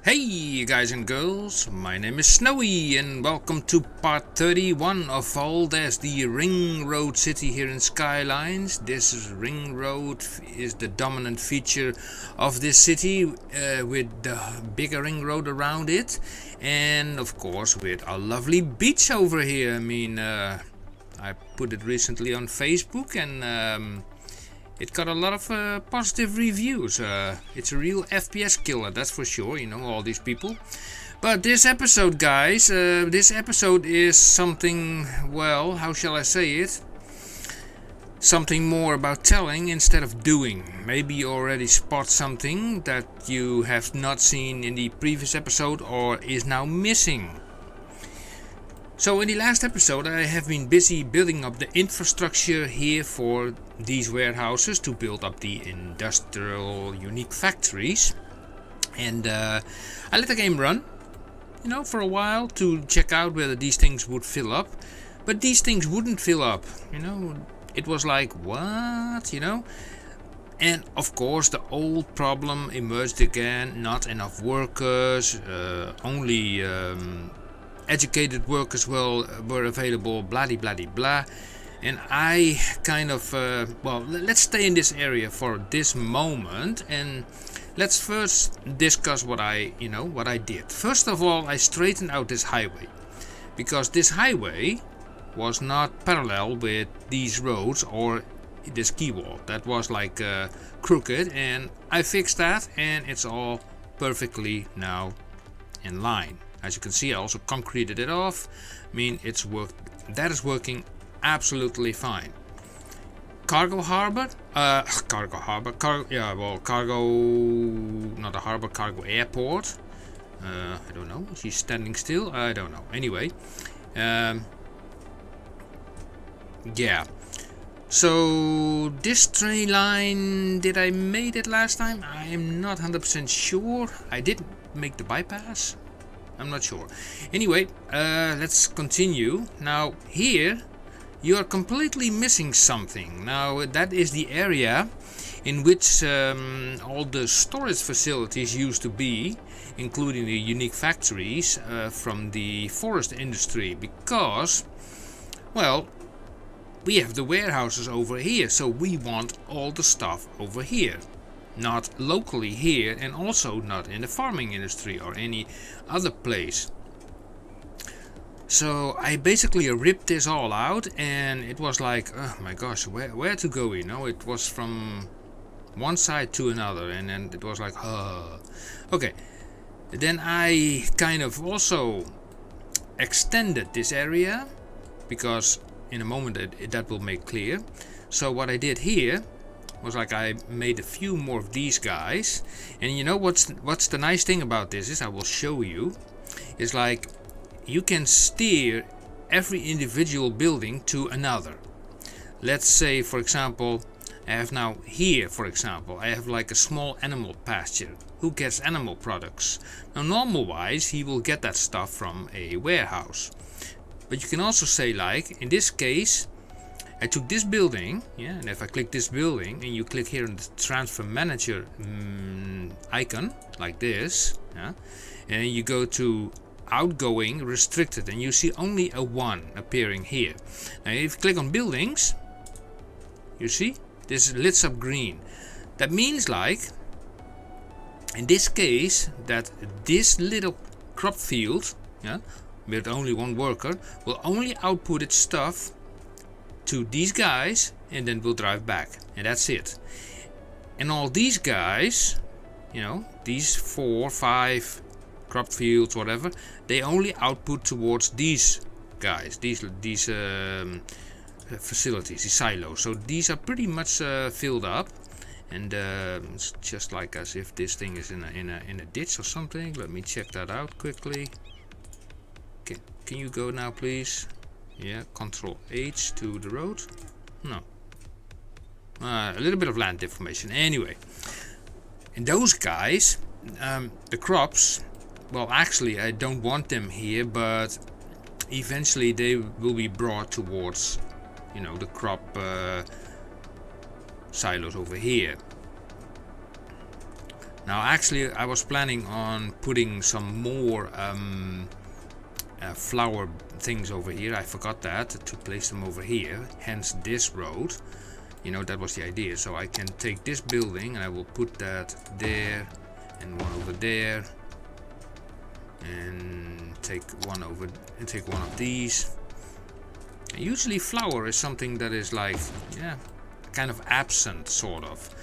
Hey guys and girls, my name is Snowy and welcome to part 31 of Valdez, the ring road city here in Skylines. This ring road is the dominant feature of this city with the bigger ring road around it, and of course with a lovely beach over here. I put it recently on Facebook and it got a lot of positive reviews. It's a real FPS killer, that's for sure, you know, all these people. But this episode, guys, this episode is something, well, how shall I say it? Something more about telling instead of doing. Maybe you already spot something that you have not seen in the previous episode or is now missing. So in the last episode I have been busy building up the infrastructure here for these warehouses to build up the industrial unique factories. And I let the game run, you know, for a while to check out whether these things would fill up. But these things wouldn't fill up, you know. It was like, what, you know? And of course the old problem emerged again, not enough workers, only educated workers were available, blah blah blah. And I kind of well, let's stay in this area for this moment and let's first discuss what I did. First of all, I straightened out this highway because this highway was not parallel with these roads or this quay wall. That was like crooked, and I fixed that and it's all perfectly now in line. As you can see, I also concreted it off. I mean, it's worked. That is working absolutely fine. Cargo harbor, cargo, not a harbor, cargo airport. I don't know. She's standing still. I don't know. Anyway, yeah. So this train line, did I make it last time? I am not 100% sure. I did make the bypass. I'm not sure. Anyway, let's continue. Now here you are completely missing something. Now that is the area in which all the storage facilities used to be, including the unique factories from the forest industry, because, well, we have the warehouses over here, so we want all the stuff over here. Not locally here, and also not in the farming industry or any other place. So I basically ripped this all out, and it was like, oh my gosh, where to go, you know? It was from one side to another, and then it was like, okay. Then I kind of also extended this area, because in a moment that will make clear. So what I did here was like I made a few more of these guys, and you know what's the nice thing about this is, I will show you, is like you can steer every individual building to another. Let's say, for example, I have now here, for example, I have like a small animal pasture. Who gets animal products? Now normal wise he will get that stuff from a warehouse, but you can also say, like in this case, I took this building, yeah, and if I click this building and you click here on the transfer manager icon like this, yeah, and you go to outgoing restricted and you see only a 1 appearing here. Now if you click on buildings, you see this lights up green. That means, like in this case, that this little crop field, yeah, with only 1 worker, will only output its stuff to these guys, and then we'll drive back, and that's it. And all these guys, you know, these 4, 5 crop fields, whatever, they only output towards these guys, these facilities, these silos. So these are pretty much filled up, and it's just like as if this thing is in a ditch or something. Let me check that out quickly. Okay, can you go now, please? Yeah, Control H to the road. No. A little bit of land information. Anyway, and those guys, the crops, well, actually I don't want them here, but eventually they will be brought towards, you know, the crop silos over here. Now actually I was planning on putting some more flower things over here. I forgot that, to place them over here, hence this road. You know, that was the idea. So I can take this building and I will put that there and one over there, and take one of these. And usually flower is something that is like, yeah, kind of absent sort of.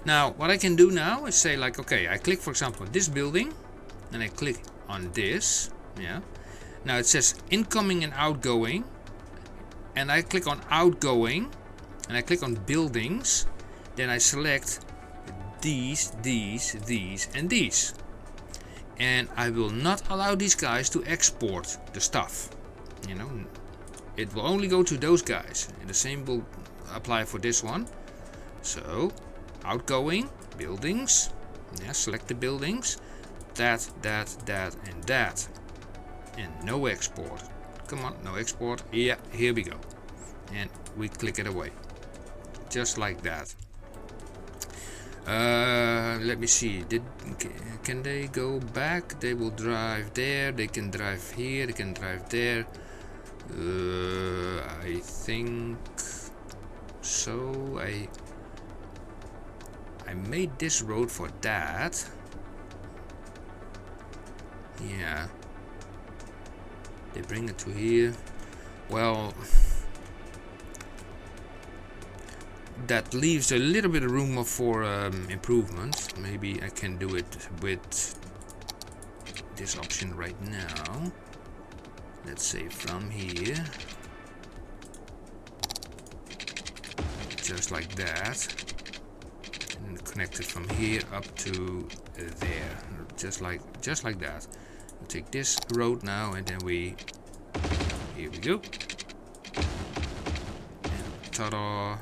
Now what I can do now is say like, okay, I click for example on this building and I click on this. Yeah, now it says incoming and outgoing, and I click on outgoing and I click on buildings, then I select these, and these, and I will not allow these guys to export the stuff. You know, it will only go to those guys, and the same will apply for this one. So outgoing, buildings, yeah, select the buildings, that, and that, and no export. Come on, no export. Yeah, here we go, and we click it away, just like that. Let me see. Can they go back? They will drive there. They can drive here. They can drive there. I think so. I made this road for that. Yeah. They bring it to here. Well, that leaves a little bit of room for improvement. Maybe I can do it with this option right now. Let's say from here, just like that, and connect it from here up to there, just like that. We'll take this road now, and then here we go, and ta-da.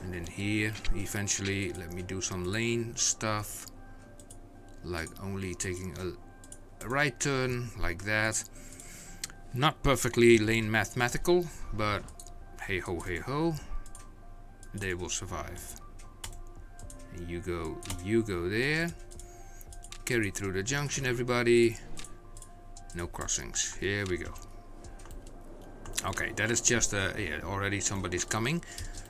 And then here, eventually, let me do some lane stuff, like only taking a right turn, like that. Not perfectly lane mathematical, but hey ho, they will survive. And you go there. Carry through the junction, everybody. No crossings. Here we go. Okay, that is just yeah, already somebody's coming.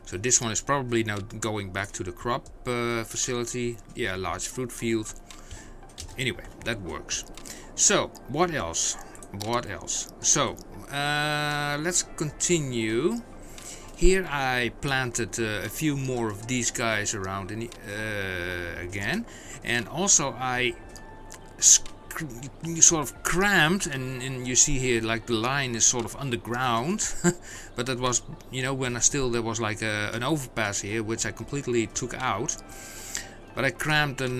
So this one is probably now going back to the crop facility. Yeah, large fruit field. Anyway, that works. So what else? So let's continue. Here I planted a few more of these guys around again, and also I sort of cramped, and you see here like the line is sort of underground. But that was, you know, when there was like an overpass here, which I completely took out. But I cramped an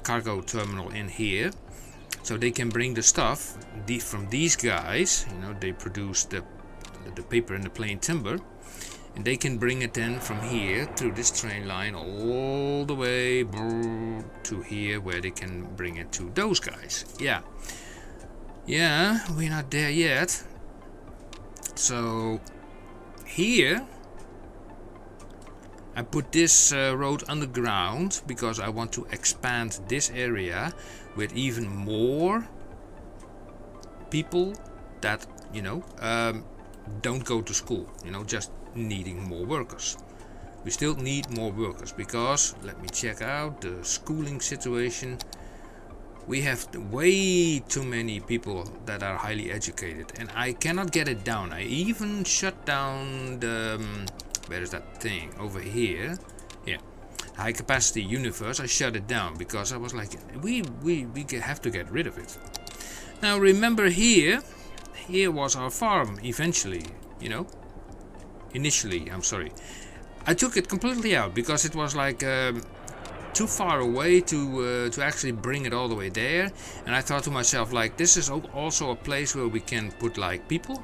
cargo terminal in here, so they can bring the stuff from these guys. You know, they produce the paper and the plain timber, and they can bring it then from here through this train line all the way to here, where they can bring it to those guys. Yeah, we're not there yet. So here I put this road underground because I want to expand this area with even more people that, you know, don't go to school, you know, just needing more workers. We still need more workers because, let me check out the schooling situation. We have way too many people that are highly educated, and I cannot get it down. I even shut down the where is that thing over here? Yeah, high capacity universe. I shut it down because I was like, we have to get rid of it. Now remember, here was our farm eventually, you know. Initially, I'm sorry, I took it completely out because it was like too far away to actually bring it all the way there. And I thought to myself, like, this is also a place where we can put like people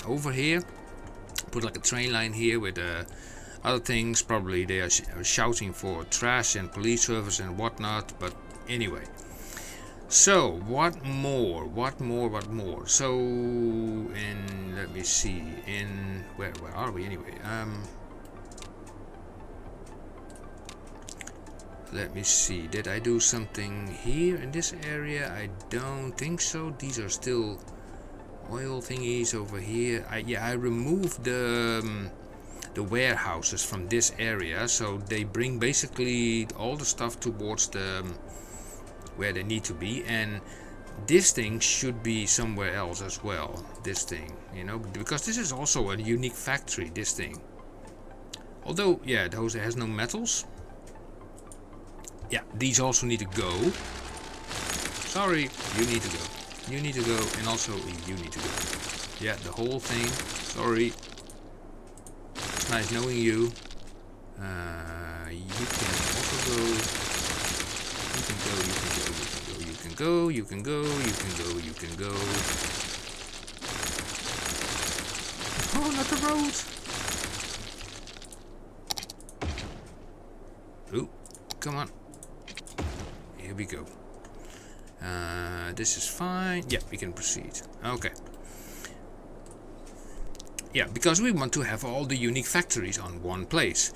over here, put like a train line here with other things. Probably they are shouting for trash and police service and whatnot, but anyway. So what more? So let me see, where are we anyway? let me see, did I do something here in this area? I don't think so. These are still oil thingies over here. I removed the warehouses from this area, so they bring basically all the stuff towards the where they need to be, and this thing should be somewhere else as well. This thing, you know, because this is also a unique factory, this thing. Although, yeah, those has no metals. Yeah, these also need to go. Sorry, you need to go. You need to go, and also you need to go. Yeah, the whole thing. Sorry. It's nice knowing you. You can also go. You can go. You can go. You can go. You can go. You can go. Oh, not the road. Oh, come on. Here we go. This is fine. Yeah, we can proceed. Okay. Yeah, because we want to have all the unique factories on one place.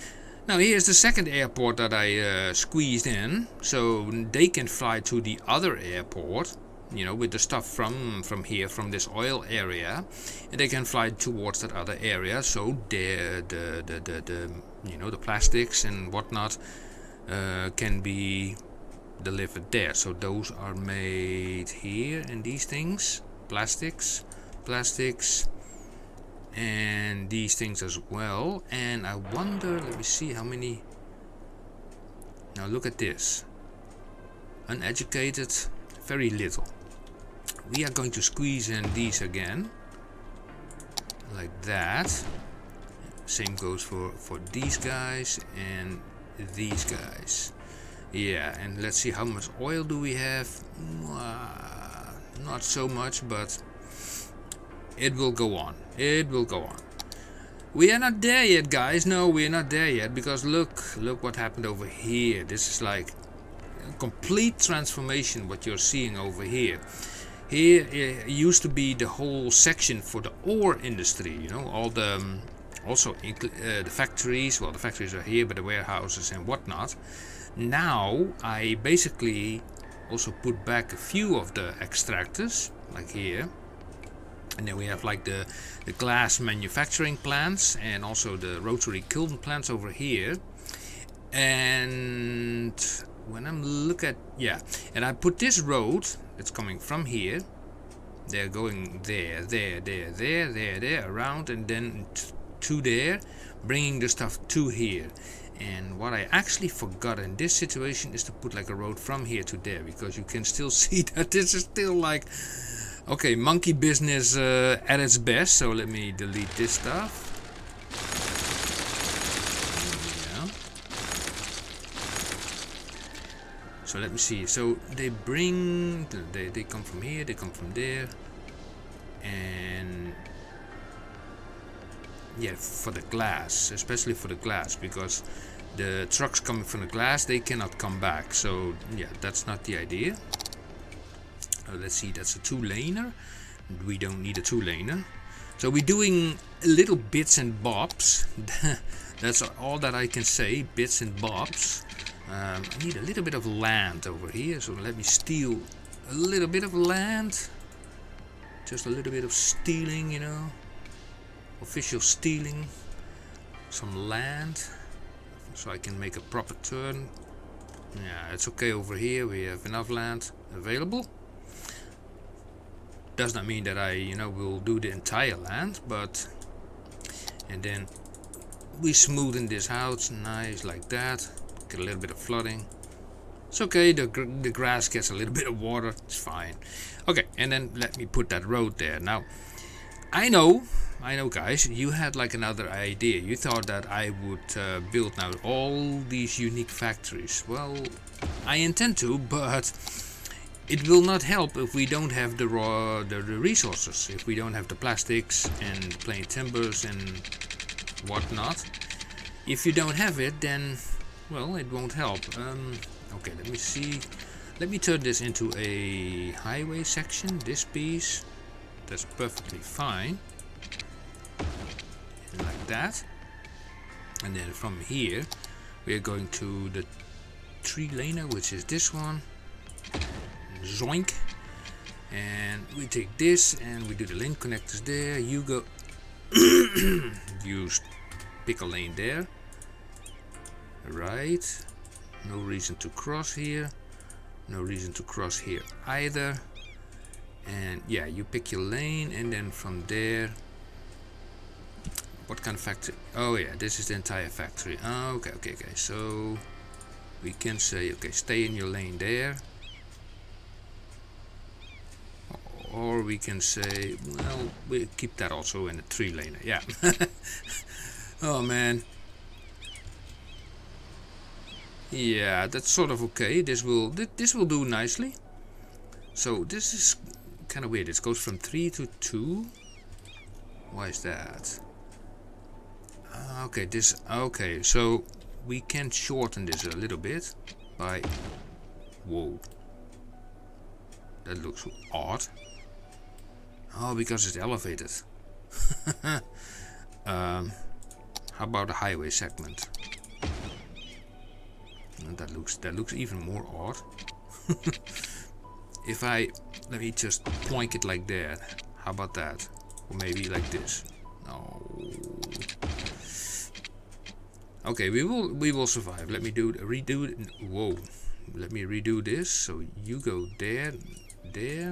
Now here's the second airport that I squeezed in, so they can fly to the other airport, you know, with the stuff from here, from this oil area, and they can fly towards that other area. So the you know, the plastics and whatnot can be delivered there. So those are made here, and these things, plastics, and these things as well. And I wonder, let me see how many. Now look at this. Uneducated, very little. We are going to squeeze in these again, like that. Same goes for these guys and these guys. Yeah, and let's see how much oil do we have. Not so much, but it will go on. It will go on. We are not there yet, guys. No, we are not there yet, because look what happened over here. This is like a complete transformation what you're seeing over here. Here it used to be the whole section for the ore industry, you know, all the also the factories. Well, the factories are here, but the warehouses and whatnot. Now I basically also put back a few of the extractors, like here. And then we have like the glass manufacturing plants and also the rotary kiln plants over here. And when I'm look at, yeah, and I put this road that's coming from here, they're going there, around, and then to there, bringing the stuff to here. And what I actually forgot in this situation is to put like a road from here to there, because you can still see that this is still like, okay, monkey business at its best. So let me delete this stuff. Yeah. So let me see. So they bring, they come from here, they come from there, and yeah, for the glass, especially for the glass, because the trucks coming from the glass, they cannot come back. So yeah, that's not the idea. Let's see, that's a 2-laner. We don't need a 2-laner. So we're doing little bits and bobs. That's all that I can say, bits and bobs. I need a little bit of land over here, so let me steal a little bit of land. Just a little bit of stealing, you know. Official stealing. Some land. So I can make a proper turn. Yeah, it's okay over here. We have enough land available. Does not mean that I, you know, will do the entire land, but, and then we smoothen this out, nice like that. Get a little bit of flooding. It's okay. The grass gets a little bit of water. It's fine. Okay, and then let me put that road there. Now, I know, guys. You had like another idea. You thought that I would build now all these unique factories. Well, I intend to, but it will not help if we don't have the resources, if we don't have the plastics and plain timbers and whatnot. If you don't have it, then, well, it won't help. Okay, let me see. Let me turn this into a highway section, this piece. That's perfectly fine. And like that. And then from here, we're going to the 3-laner, which is this one. Zoink. And we take this and we do the lane connectors there. You go. You pick a lane there. Right. No reason to cross here. No reason to cross here either. And yeah, you pick your lane, and then from there, what kind of factory? Oh yeah, this is the entire factory. Oh, okay. So we can say, okay, stay in your lane there. Or we can say, well, we keep that also in a 3-laner. Yeah. Oh man. Yeah, that's sort of okay. This will do nicely. So this is kind of weird. It goes from 3 to 2. Why is that? Okay, so we can shorten this a little bit by... Whoa. That looks odd. Oh, because it's elevated. How about a highway segment? That looks even more odd. If let me just point it like that. How about that? Or maybe like this. No. Okay, we will survive. Let me redo it. Whoa. Let me redo this. So you go there,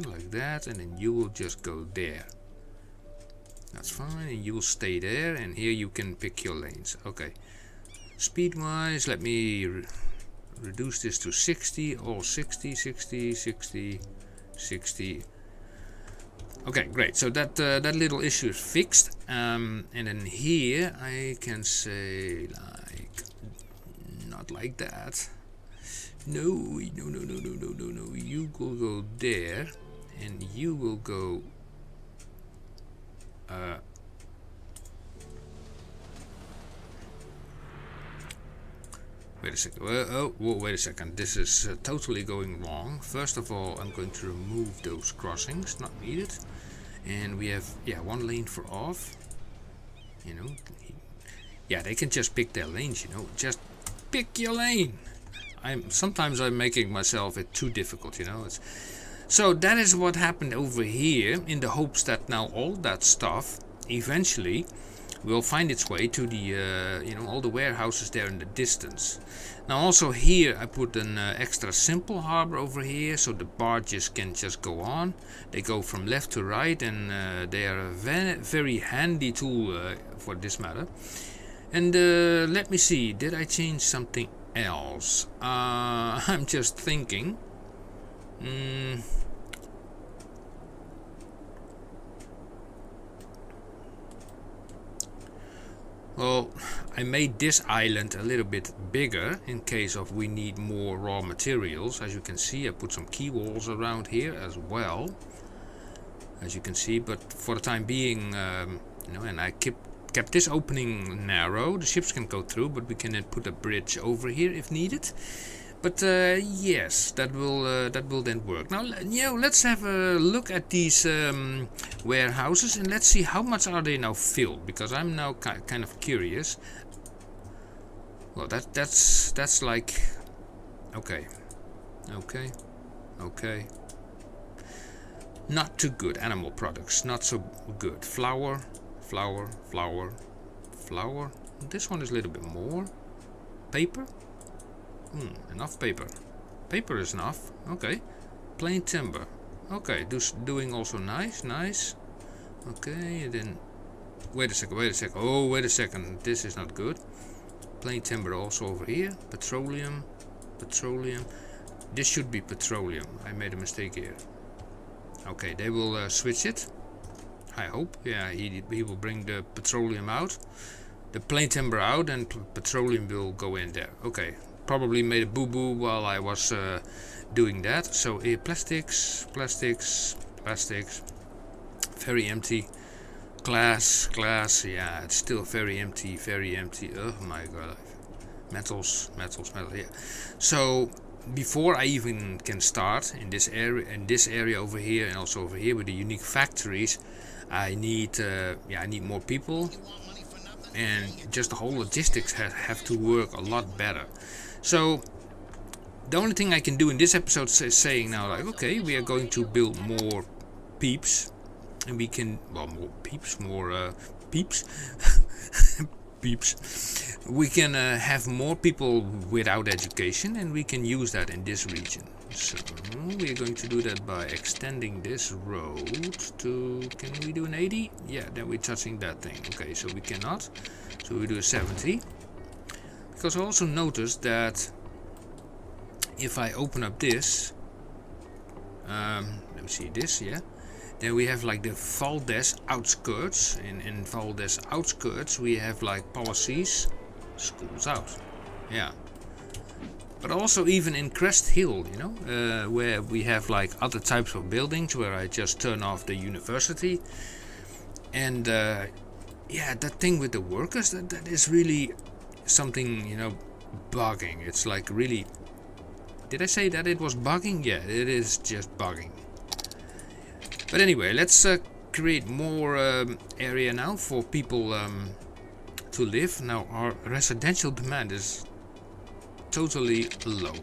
like that, and then you will just go there. That's fine, and you will stay there, and here you can pick your lanes. Okay. Speed wise, let me reduce this to 60, all 60, 60, 60, 60. Okay, great. So that little issue is fixed. And then here I can say like, not like that. No. You will go there, and you will go. Wait a second. Wait a second. This is totally going wrong. First of all, I'm going to remove those crossings, not needed. And we have, yeah, 1 lane for off. You know, yeah, they can just pick their lanes. You know, just pick your lane. Sometimes I'm making myself it too difficult. You know, so that is what happened over here, in the hopes that now all that stuff eventually will find its way to the all the warehouses there in the distance. Now also here I put an extra simple harbor over here, so the barges can just go on. They go from left to right, and they are a very handy tool for this matter. And let me see, did I change something else? I'm just thinking. Well, I made this island a little bit bigger in case of we need more raw materials. As you can see, I put some key walls around here as well, as you can see. But for the time being, and I kept this opening narrow. The ships can go through, but we can then put a bridge over here if needed. But yes, that will then work. Now, let's have a look at these warehouses, and let's see how much are they now filled, because I'm now kind of curious. Well, that's like, okay, not too good. Animal products, not so good. Flour. This one is a little bit more. Paper. Enough paper. Paper is enough. Okay. Plain timber. Okay. Doing also nice. Okay. And then wait a second. Oh, wait a second. This is not good. Plain timber also over here. Petroleum. This should be petroleum. I made a mistake here. Okay. They will switch it. I hope. Yeah. He will bring the petroleum out. The plain timber out, and petroleum will go in there. Okay. Probably made a boo-boo while I was doing that. So plastics, very empty. Glass, yeah, it's still very empty. Oh my god. Metals, yeah. So before I even can start in this area over here, and also over here with the unique factories, I need more people, and just the whole logistics have to work a lot better. So The only thing I can do in this episode is saying now, like, okay, we are going to build more peeps, and we can, well, more peeps, peeps, peeps. We can have more people without education, and we can use that in this region. So we are going to do that by extending this road to, can we do an 80? Yeah, then we're touching that thing. Okay, so we cannot. So we do a 70. Because I also noticed that if I open up this, let me see this, yeah. Then we have like the Valdez outskirts. In Valdez outskirts we have like policies, schools out. Yeah. But also even in Crest Hill, you know, where we have like other types of buildings where I just turn off the university. And yeah, that thing with the workers, that is really something, you know, bugging. It's like really... Did I say that it was bugging? Yeah, it is just bugging. But anyway, let's create more area now for people to live. Now our residential demand is totally low.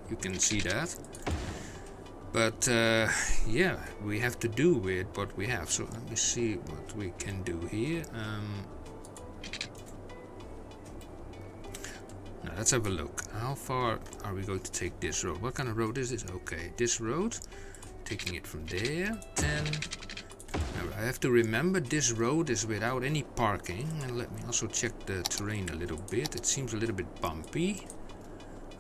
You can see that. But yeah, we have to do with what we have. So let me see what we can do here. Now let's have a look. How far are we going to take this road? What kind of road is this? Okay, this road. Taking it from there. 10. Now I have to remember this road is without any parking. And let me also check the terrain a little bit. It seems a little bit bumpy.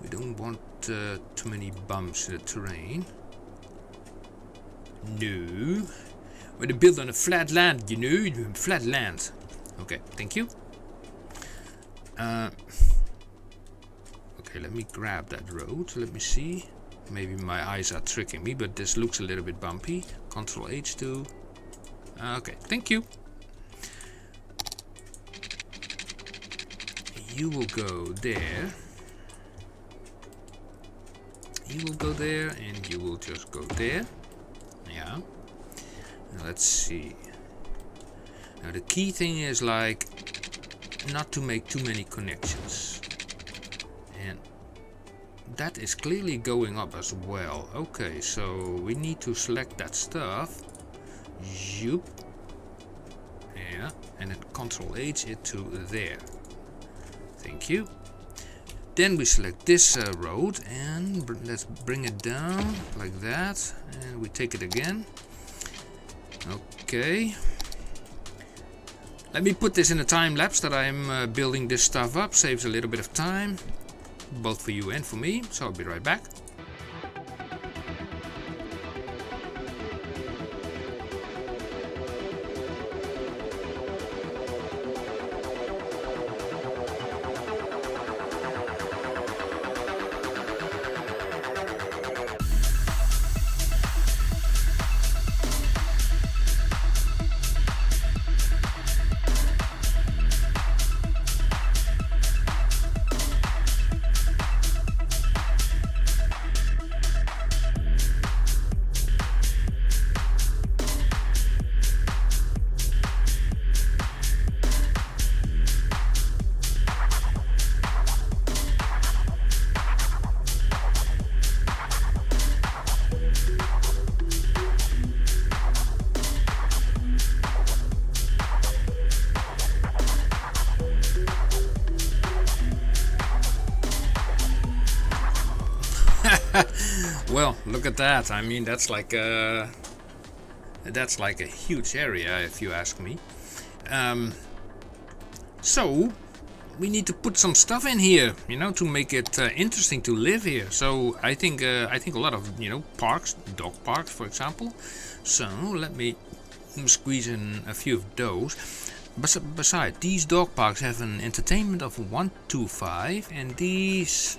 We don't want too many bumps in the terrain. No. We're to build on a flat land, you know. Flat land. Okay, thank you. Okay, let me grab that road. Let me see. Maybe my eyes are tricking me, but this looks a little bit bumpy. Control H2. Okay, thank you. You will go there. You will go there, and you will just go there. Yeah. Now let's see. Now the key thing is like not to make too many connections. And that is clearly going up as well. Okay, so we need to select that stuff. Zoop. Yeah, and then Control H it to there. Thank you. Then we select this road and let's bring it down like that. And we take it again. Okay. Let me put this in a time lapse that I'm building this stuff up. Saves a little bit of time. Both for you and for me, so I'll be right back. Well, look at that. I mean, that's like a huge area, if you ask me. So we need to put some stuff in here, you know, to make it interesting to live here. So I think a lot of, you know, parks, dog parks, for example. So let me squeeze in a few of those. Besides, these dog parks have an entertainment of 125, and these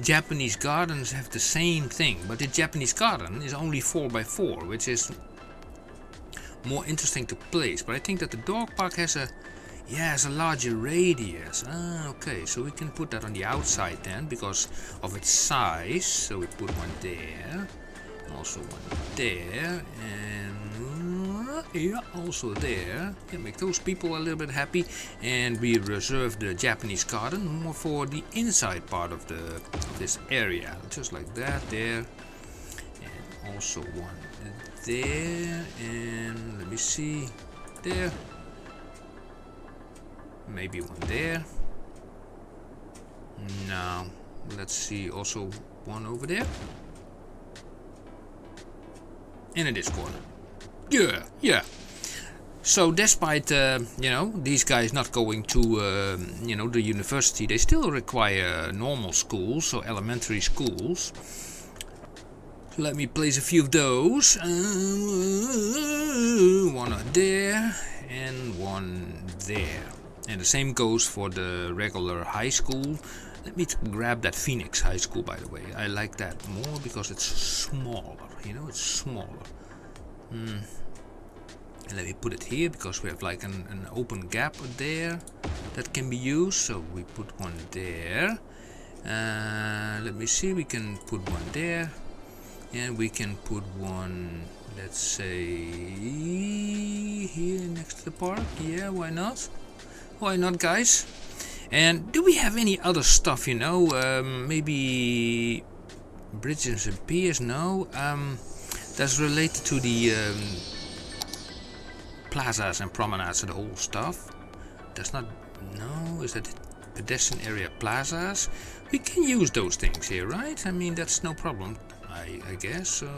Japanese gardens have the same thing, but the Japanese garden is only 4x4, which is more interesting to place. But I think that the dog park has a larger radius. Okay, so we can put that on the outside then because of its size. So we put one there, also one there, and Yeah, also there. Can make those people a little bit happy. And we reserve the Japanese garden more for the inside part of this area. Just like that there. And also one there. And let me see. There. Maybe one there. Now, let's see. Also one over there. And in this corner. Yeah, yeah. So despite, you know, these guys not going to, you know, the university, they still require normal schools, so elementary schools. So let me place a few of those. One there and one there. And the same goes for the regular high school. Let me grab that Phoenix High School, by the way. I like that more because it's smaller, you know, it's smaller. And let me put it here because we have like an open gap there that can be used. So we put one there. Let me see, we can put one there. And we can put one, let's say, here next to the park. Yeah, why not? Why not, guys? And do we have any other stuff, you know? Maybe bridges and piers? No. That's related to the plazas and promenades and the whole stuff. That's not... No, is that pedestrian area plazas? We can use those things here, right? I mean, that's no problem, I guess. So,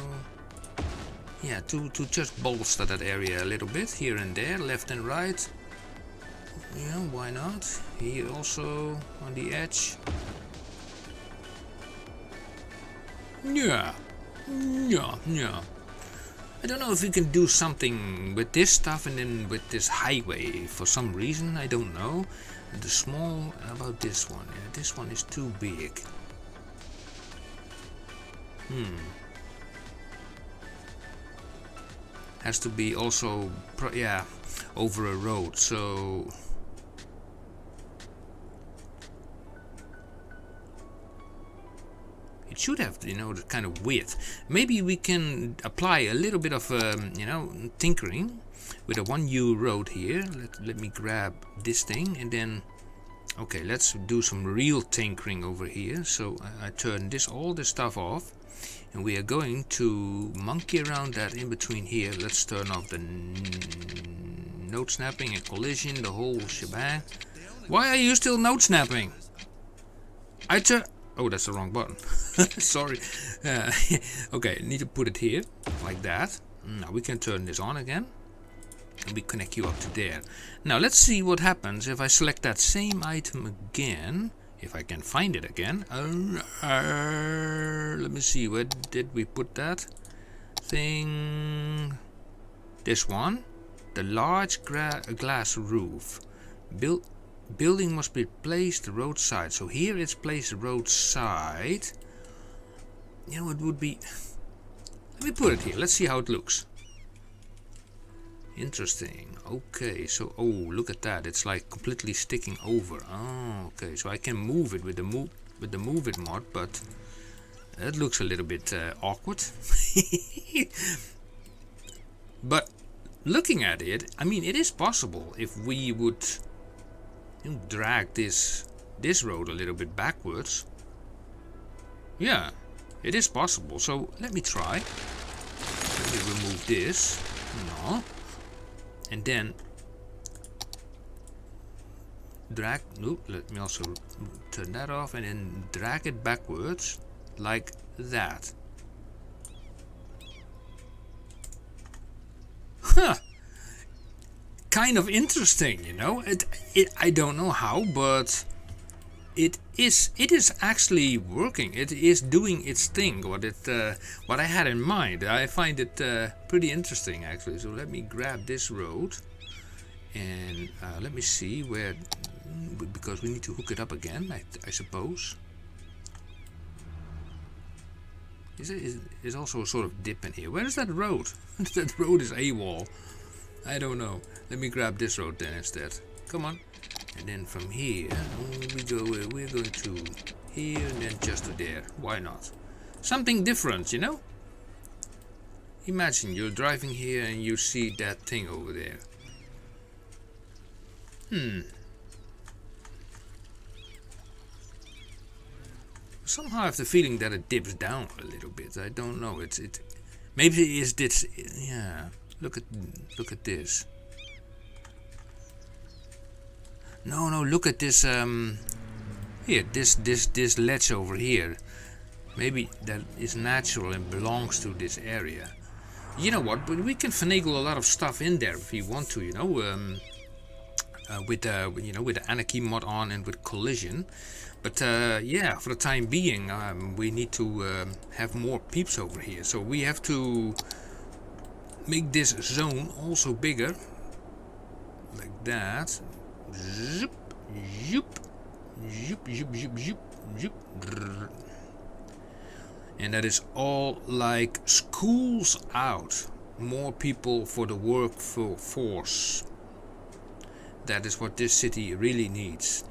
yeah, to just bolster that area a little bit, here and there, left and right. Yeah, why not? Here also, on the edge. Yeah. Yeah, yeah. I don't know if we can do something with this stuff and then with this highway for some reason, I don't know. The small, about this one? Yeah, this one is too big. Has to be also, yeah, over a road, so... It should have, you know, the kind of width. Maybe we can apply a little bit of, you know, tinkering with a 1U road here. Let me grab this thing and then, okay, let's do some real tinkering over here. So I turn all this stuff off, and we are going to monkey around that in between here. Let's turn off the node snapping and collision, the whole shebang. Why are you still node snapping? Oh, that's the wrong button. Sorry. Okay, need to put it here, like that. Now we can turn this on again. And we connect you up to there. Now let's see what happens if I select that same item again. If I can find it again. Let me see, where did we put that thing? This one. The large glass roof. Building must be placed roadside. So here it's placed roadside. You know, it would be... Let me put it here. Let's see how it looks. Interesting. Okay, so... Oh, look at that. It's like completely sticking over. Oh, okay. So I can move it with the Move It mod, but... That looks a little bit awkward. But looking at it, I mean, it is possible if we would... drag this road a little bit backwards. Yeah, it is possible. So let me try. Let me remove this. No. And then drag. No, let me also turn that off and then drag it backwards like that. Huh. Kind of interesting, you know. I don't know how, but it is actually working. It is doing its thing. What I had in mind. I find it pretty interesting actually. So let me grab this road and let me see where, because we need to hook it up again. I suppose. Is also a sort of dip in here. Where is that road? That road is AWOL. I don't know. Let me grab this road then instead. Come on. And then from here, we're going to here and then just to there. Why not? Something different, you know? Imagine you're driving here and you see that thing over there. Somehow I have the feeling that it dips down a little bit. I don't know. It maybe it is this. Yeah. Look at this. No, look at this. Here, this ledge over here. Maybe that is natural and belongs to this area. You know what? But we can finagle a lot of stuff in there if we want to. You know, with the Anarchy mod on and with collision. But yeah, for the time being, we need to have more peeps over here. So we have to make this zone also bigger, like that. Zoop, zoop, zoop, zoop, zoop, zoop, zoop. And that is all like schools out. More people for the workforce. That is what this city really needs.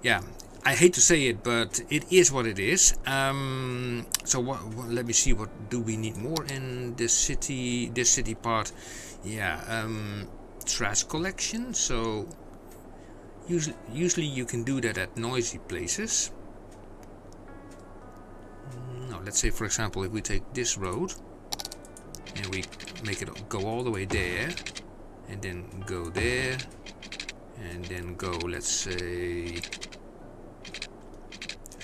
Yeah, I hate to say it, but it is what it is. So let me see, what do we need more in this city? This city part, yeah, trash collection. So usually you can do that at noisy places. No, let's say for example, if we take this road and we make it go all the way there, and then go there, and then go, let's say,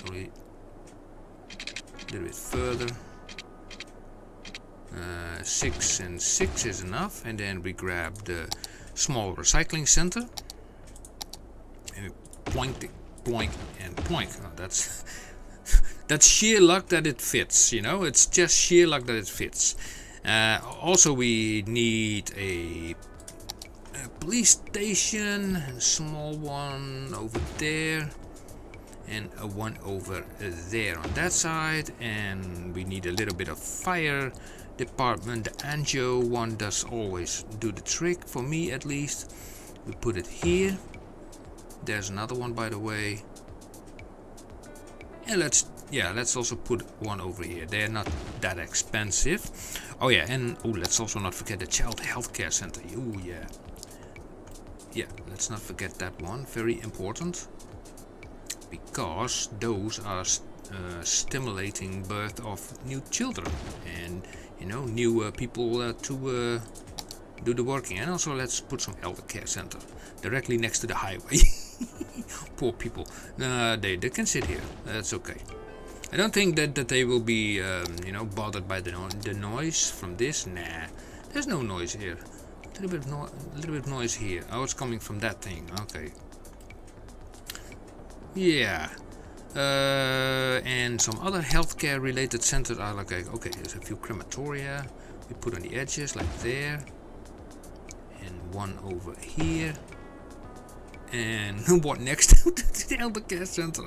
a little bit further. 6 and 6 is enough, and then we grab the small recycling center and point, point, and point. Oh, that's that's sheer luck that it fits. You know, it's just sheer luck that it fits. Also, we need a police station, a small one over there, and a one over there on that side, and we need a little bit of fire department. The Anjo one does always do the trick, for me at least. We put it here. There's another one, by the way. And let's also put one over here. They're not that expensive. Oh yeah, and let's also not forget the child healthcare center. Oh yeah. Yeah, let's not forget that one. Very important. Because those are stimulating birth of new children and, you know, new people to do the working. And also let's put some elder care center directly next to the highway. Poor people. They can sit here. That's okay. I don't think that they will be you know, bothered by the noise from this. Nah, there's no noise here. A little bit of noise here. Oh, it's coming from that thing. Okay. Yeah. And some other healthcare related centers are like, okay, there's a few crematoria we put on the edges, like there, and one over here, and what next to the elder care center?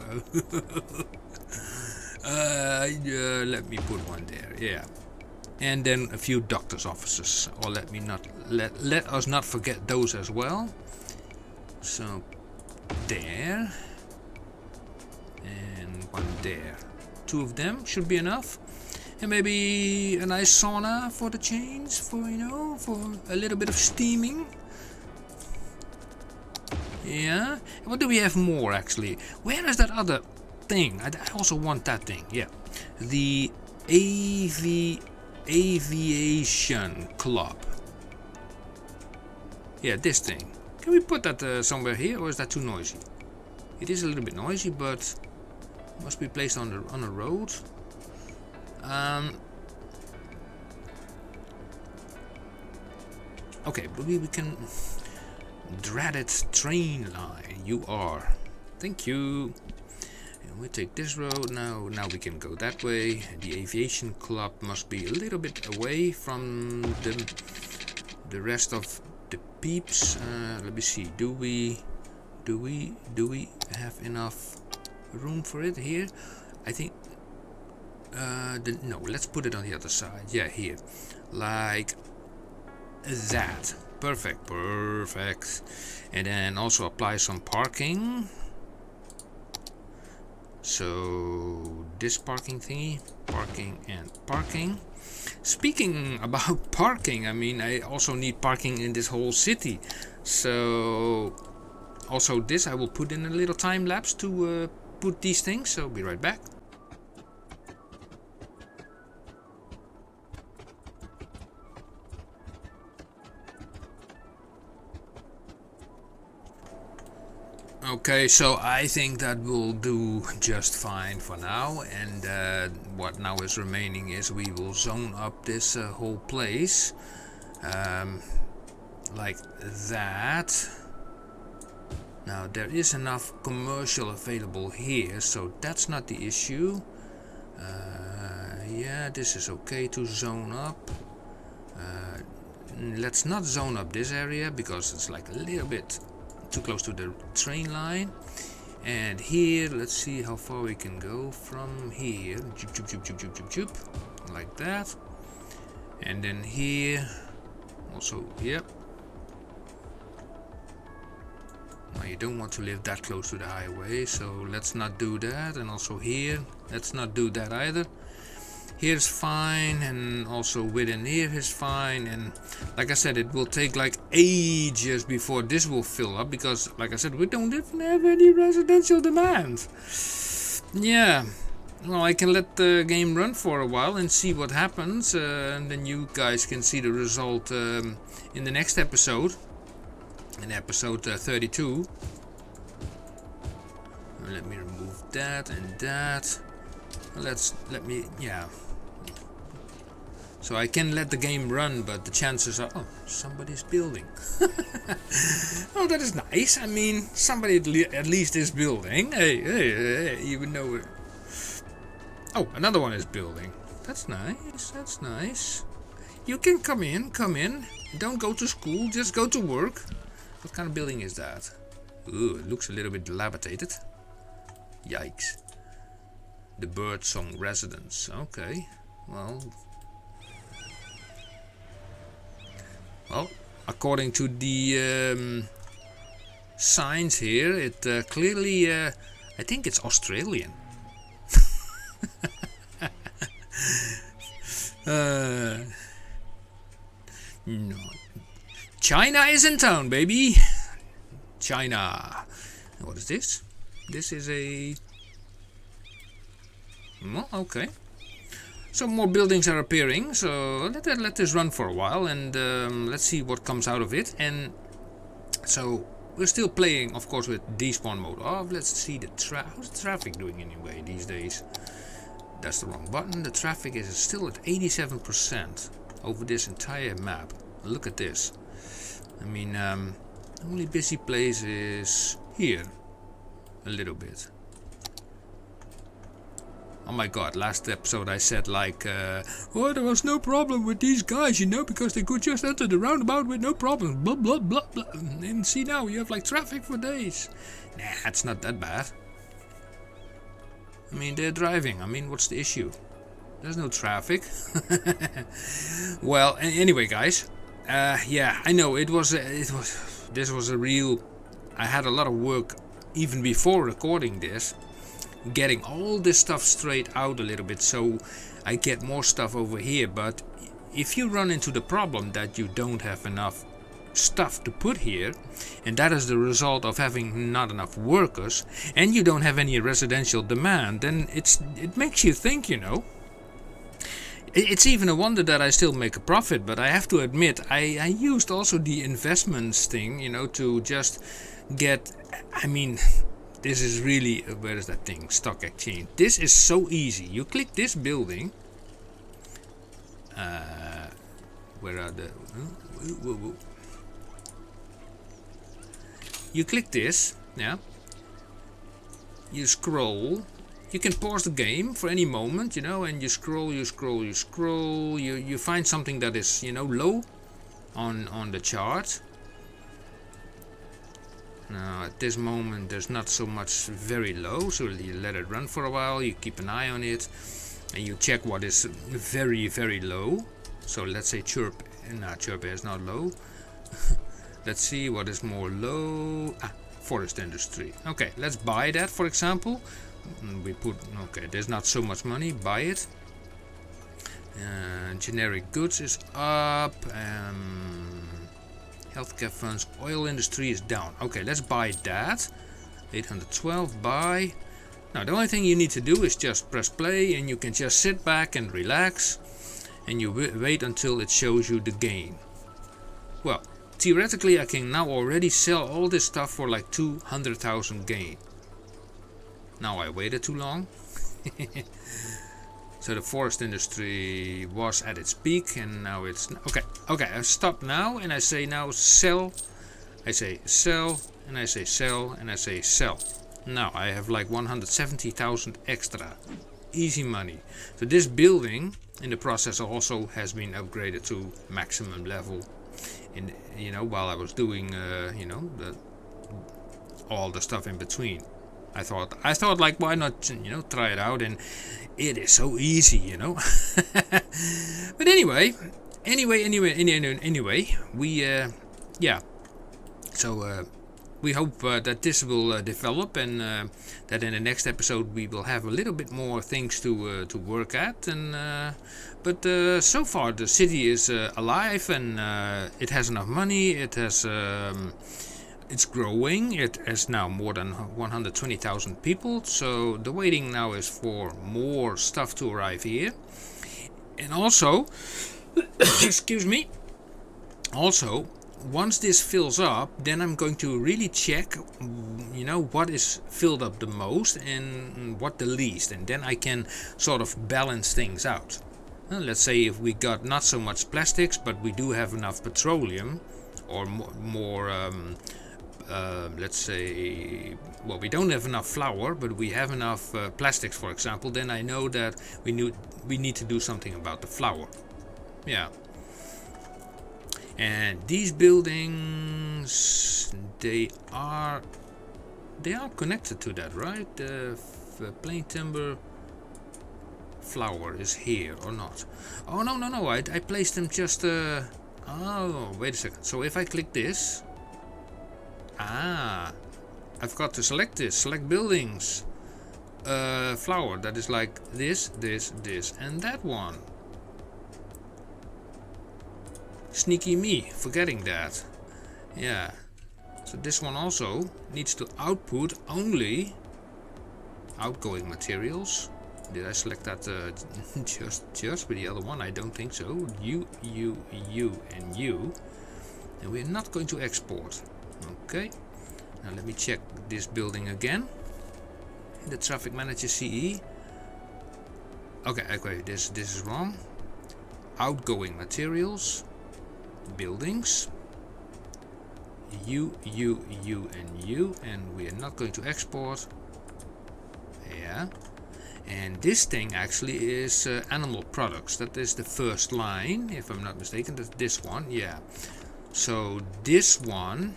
Let me put one there. Yeah. And then a few doctor's offices, or let us not forget those as well. So there, and one there. 2 of them should be enough, and maybe a nice sauna for the change, for, you know, for a little bit of steaming. Yeah. What do we have more actually? Where is that other thing? I also want that thing. Yeah, the Aviation Club. Yeah, this thing. Can we put that somewhere here, or is that too noisy? It is a little bit noisy, but must be placed on a road. Okay, but we can. Dreaded train line. You are. Thank you. We take this road now. Now we can go that way. The aviation club must be a little bit away from the rest of the peeps. Let me see. Do we have enough room for it here? I think. No. Let's put it on the other side. Yeah, here, like that. Perfect. And then also apply some parking. So this parking thingy, parking and parking. Speaking about parking, I mean, I also need parking in this whole city. So also this I will put in a little time lapse to put these things, so be right back. Okay, so I think that will do just fine for now, and what now is remaining is we will zone up this whole place like that. Now there is enough commercial available here, so that's not the issue. Yeah, this is okay to zone up. Let's not zone up this area because it's like a little bit too close to the train line. And here, let's see how far we can go from here. Choop, choop, choop, choop, choop, choop, choop. Like that. And then here also, yep. Now you don't want to live that close to the highway, so let's not do that. And also here, let's not do that either. Here's fine, and also within here is fine. And like I said, it will take like ages before this will fill up, because like I said, we don't even have any residential demand. Yeah, well, I can let the game run for a while and see what happens, and then you guys can see the result in the next episode, in episode 32. Let me remove that and that. Let me, yeah. So I can let the game run, but the chances are, oh, somebody's building. Oh, that is nice. I mean, somebody at least is building. Hey, even though it... Oh, another one is building. That's nice, that's nice. You can come in. Don't go to school, just go to work. What kind of building is that? Ooh, it looks a little bit dilapidated. Yikes. The Birdsong Residence. Okay, well, according to the signs here, it clearly, I think it's Australian. No. China is in town, baby. China. What is this? This is a... Well, okay. So more buildings are appearing, so let this run for a while, and let's see what comes out of it. And so we're still playing, of course, with despawn mode off. Let's see how's the traffic doing anyway these days. That's the wrong button. The traffic is still at 87% over this entire map. Look at this. I mean, the only busy place is here, a little bit. Oh my god, last episode I said like, oh, there was no problem with these guys, you know, because they could just enter the roundabout with no problem, blah blah blah blah. And see now, you have like traffic for days. Nah, it's not that bad. I mean, they're driving, I mean, what's the issue? There's no traffic. Well, anyway guys, yeah, I know, this was a real, I had a lot of work even before recording this, getting all this stuff straight out a little bit, so I get more stuff over here. But if you run into the problem that you don't have enough stuff to put here, and that is the result of having not enough workers, and you don't have any residential demand, then it makes you think, you know. It's even a wonder that I still make a profit, but I have to admit, I used also the investments thing, you know, to just get, I mean, this is really, where is that thing? Stock exchange. This is so easy. You click this building. Where are the... You click this, yeah. You scroll. You can pause the game for any moment, you know, and you scroll, you find something that is, you know, low on the chart. Now at this moment there's not so much very low, so you let it run for a while, you keep an eye on it, and you check what is very, very low. So let's say chirp, no, chirp is not low. Let's see what is more low. Forest industry. Okay, let's buy that, for example. We put, okay, there's not so much money, buy it. Generic goods is up. Healthcare funds, oil industry is down. Okay, let's buy that. 812, buy. Now the only thing you need to do is just press play, and you can just sit back and relax, and you wait until it shows you the gain. Well, theoretically I can now already sell all this stuff for like 200,000 gain. Now I waited too long. So the forest industry was at its peak, and now it's okay. I stop now, and I say now sell. I say sell, and I say sell, and I say sell. Now I have like 170,000 extra, easy money. So this building in the process also has been upgraded to maximum level. In while I was doing all the stuff in between. I thought like, why not try it out, and it is so easy, But anyway, we we hope that this will develop, and that in the next episode we will have a little bit more things to work at. And but so far the city is alive, and it has enough money. It has. It's growing. It has now more than 120,000 people. So the waiting now is for more stuff to arrive here. And also, excuse me. Also, once this fills up, then I'm going to really check, what is filled up the most and what the least, and then I can sort of balance things out. Let's say if we got not so much plastics, but we do have enough petroleum, or more. Let's say, well, we don't have enough flour, but we have enough plastics, for example, then I know that we need to do something about the flour. Yeah. And these buildings, they are connected to that, right? The plain timber flour is here or not? Oh, no, I placed them just oh, wait a second. So if I click this, I've got to select this, select buildings, flour, that is like this, and that one. Sneaky me, forgetting that. Yeah, so this one also needs to output only outgoing materials. Did I select that just with the other one? I don't think so. You, and you. And we're not going to export. Okay, now let me check this building again. The traffic manager CE. Okay, this is wrong. Outgoing materials, buildings, you, and you, and we are not going to export. Yeah, and this thing actually is animal products. That is the first line, if I'm not mistaken. That's this one. Yeah. So this one.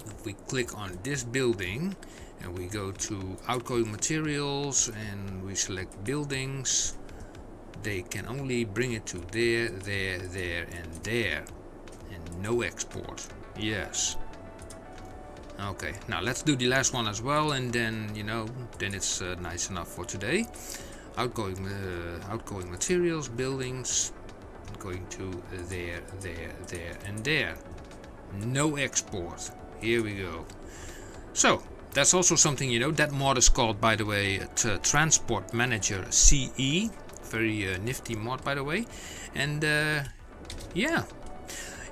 If we click on this building and we go to outgoing materials and we select buildings, they can only bring it to there, and there, and no export. Yes. Okay, now let's do the last one as well, and then then it's nice enough for today. Outgoing materials, buildings, going to there, and there. No export. Here we go. So that's also something, that mod is called, by the way, Transport Manager CE. Very nifty mod, by the way. And yeah.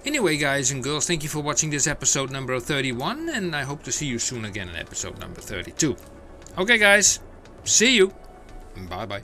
Anyway, guys and girls, thank you for watching this episode number 31, and I hope to see you soon again in episode number 32. Okay, guys, see you. Bye bye.